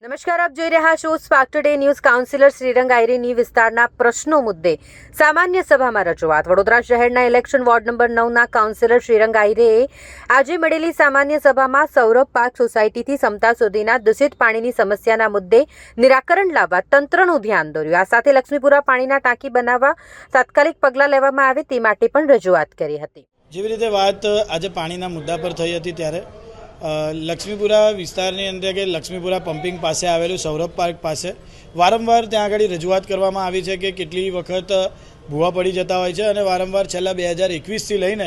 નમસ્કાર, આપ જોઈ રહ્યા છો spark today news. Councillor Shrirang આયરેની વિસ્તારના પ્રશ્નો મુદ્દે સામાન્ય સભામાં રજૂઆત. વડોદરા શહેરના ઇલેક્શન વોર્ડ નંબર 9ના કાઉન્સિલર શ્રીરંગ આયરેએ આજે મળેલી સામાન્ય સભામાં સૌરભ પાર્ક સોસાયટીથી સમતા સુધીના દૂષિત પાણીની સમસ્યાના મુદ્દે નિરાકરણ લાવવા તંત્રનું ધ્યાન દોર્યું. આ સાથે લક્ષ્મીપુરા પાણીના ટાંકી બનાવવા તાત્કાલિક પગલાં લેવામાં આવે તે માટે પણ રજૂઆત કરી હતી. જેવી રીતે વાત આજે પાણીના મુદ્દા પર થઈ હતી ત્યારે લક્ષ્મીપુરા વિસ્તારની અંદર કે લક્ષ્મીપુરા પમ્પિંગ પાસે આવેલું સૌરભ પાર્ક પાસે વારંવાર ત્યાં આગળ રજૂઆત કરવામાં આવી છે કે કેટલી વખત ભૂવા પડી જતા હોય છે અને વારંવાર છેલ્લા 2021થી લઈને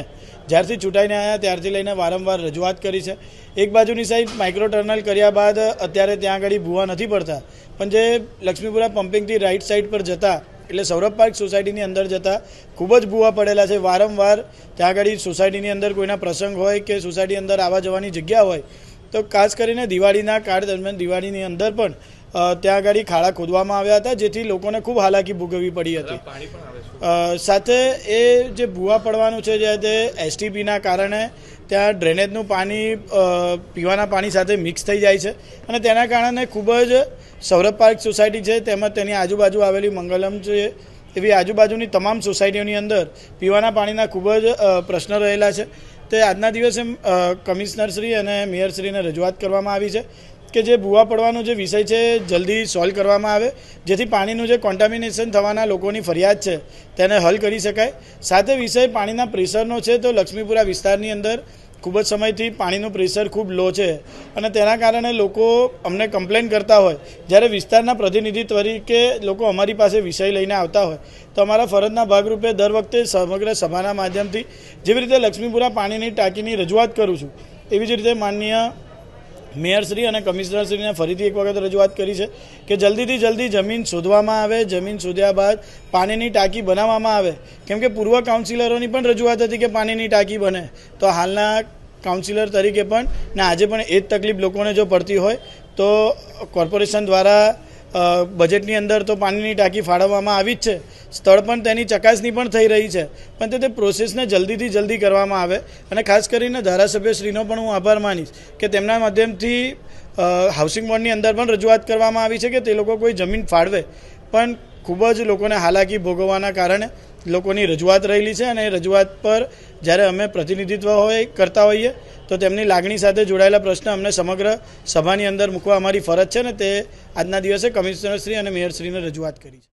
જ્યારથી ચૂંટાઈને આવ્યા ત્યારથી લઈને વારંવાર રજૂઆત કરી છે. એક બાજુની સાઈડ માઇક્રો ટર્નલ કર્યા બાદ અત્યારે ત્યાં આગળ ભૂવા નથી પડતા, પણ જે લક્ષ્મીપુરા પમ્પિંગથી રાઈટ સાઈડ પર જતા એટલે સૌરભ પાર્ક સોસાયટીની અંદર જતાં ખૂબ જ ભૂવા પડેલા છે. વારંવાર ત્યાં આગળ સોસાયટીની અંદર કોઈના પ્રસંગ હોય કે સોસાયટી અંદર આવવા જવાની જગ્યા હોય તો ખાસ કરીને દિવાળીના કાળ દરમિયાન દિવાળીની અંદર પણ ત્યાં આગળ ખાડા ખોદવામાં આવ્યા હતા, જેથી લોકોને ખૂબ હાલાકી ભોગવવી પડી હતી. સાથે એ જે ભૂવા પડવાનું છે જે તે એસટીપીના કારણે ત્યાં ડ્રેનેજનું પાણી પીવાના પાણી સાથે મિક્સ થઈ જાય છે અને તેના કારણે ખૂબ જ સૌરભ પાર્ક સોસાયટી છે તેમજ તેની આજુબાજુ આવેલી મંગલમ છે એવી આજુબાજુની તમામ સોસાયટીઓની અંદર પીવાના પાણીના ખૂબ જ પ્રશ્ન રહેલા છે. તે આજના દિવસે કમિશનરશ્રી અને મેયરશ્રીને રજૂઆત કરવામાં આવી છે કે જે ભૂવા પડવાનો જે વિષય છે જલ્દી સોલ્વ કરવામાં આવે, જેથી પાણીનું જે કોન્ટામિનેશન થવાના લોકોની ફરિયાદ છે તેને હલ કરી શકાય. સાથે વિષય પાણીના પ્રેશરનો છે તો લક્ષ્મીપુરા વિસ્તારની અંદર ખૂબ જ સમયથી પાણીનું પ્રેશર ખૂબ લો છે અને તેના કારણે લોકો અમને કમ્પ્લેન કરતા હોય. જ્યારે વિસ્તારના પ્રતિનિધિ તરીકે લોકો અમારી પાસે વિષય લઈને આવતા હોય તો અમારા ફરજના ભાગરૂપે દર વખતે સમગ્ર સભાના માધ્યમથી જેવી રીતે લક્ષ્મીપુરા પાણીની ટાંકીની રજૂઆત કરું છું એવી જ રીતે માનનીય મેયરશ્રી અને કમિશનરશ્રીને ફરીથી એક વખત રજૂઆત કરી છે કે જલ્દીથી જલ્દી જમીન શોધવામાં આવે. જમીન શોધ્યા બાદ પાણીની ટાંકી બનાવવામાં આવે, કેમ કે પૂર્વ કાઉન્સિલરોની પણ રજૂઆત હતી કે પાણીની ટાંકી બને. તો હાલના કાઉન્સિલર તરીકે પણ ને આજે પણ એ જ તકલીફ લોકોને જો પડતી હોય તો કોર્પોરેશન દ્વારા બજેટની અંદર તો પાણીની ટાંકી ફાળવવામાં આવી જ છે, સ્થળ પણ તેની ચકાસણી પણ થઈ રહી છે, પણ તે પ્રોસેસને જલ્દીથી જલ્દી કરવામાં આવે. અને ખાસ કરીને ધારાસભ્યશ્રીનો પણ હું આભાર માનીશ કે તેમના માધ્યમથી હાઉસિંગ બોર્ડની અંદર પણ રજૂઆત કરવામાં આવી છે કે તે લોકો કોઈ જમીન ફાળવે, પણ ખૂબ જ લોકોને હાલાકી ભોગવવાના કારણે લોકોની રજૂઆત રહેલી છે અને એ રજૂઆત પર જ્યારે અમે પ્રતિનિધિત્વ કરતા હોઈએ તો તેમની લાગણી સાથે જોડાયેલા પ્રશ્ન અમને સમગ્ર સભાની અંદર મૂકવા અમારી ફરજ છે ને તે આજના દિવસે કમિશનરશ્રી અને મેયરશ્રીને રજૂઆત કરી છે.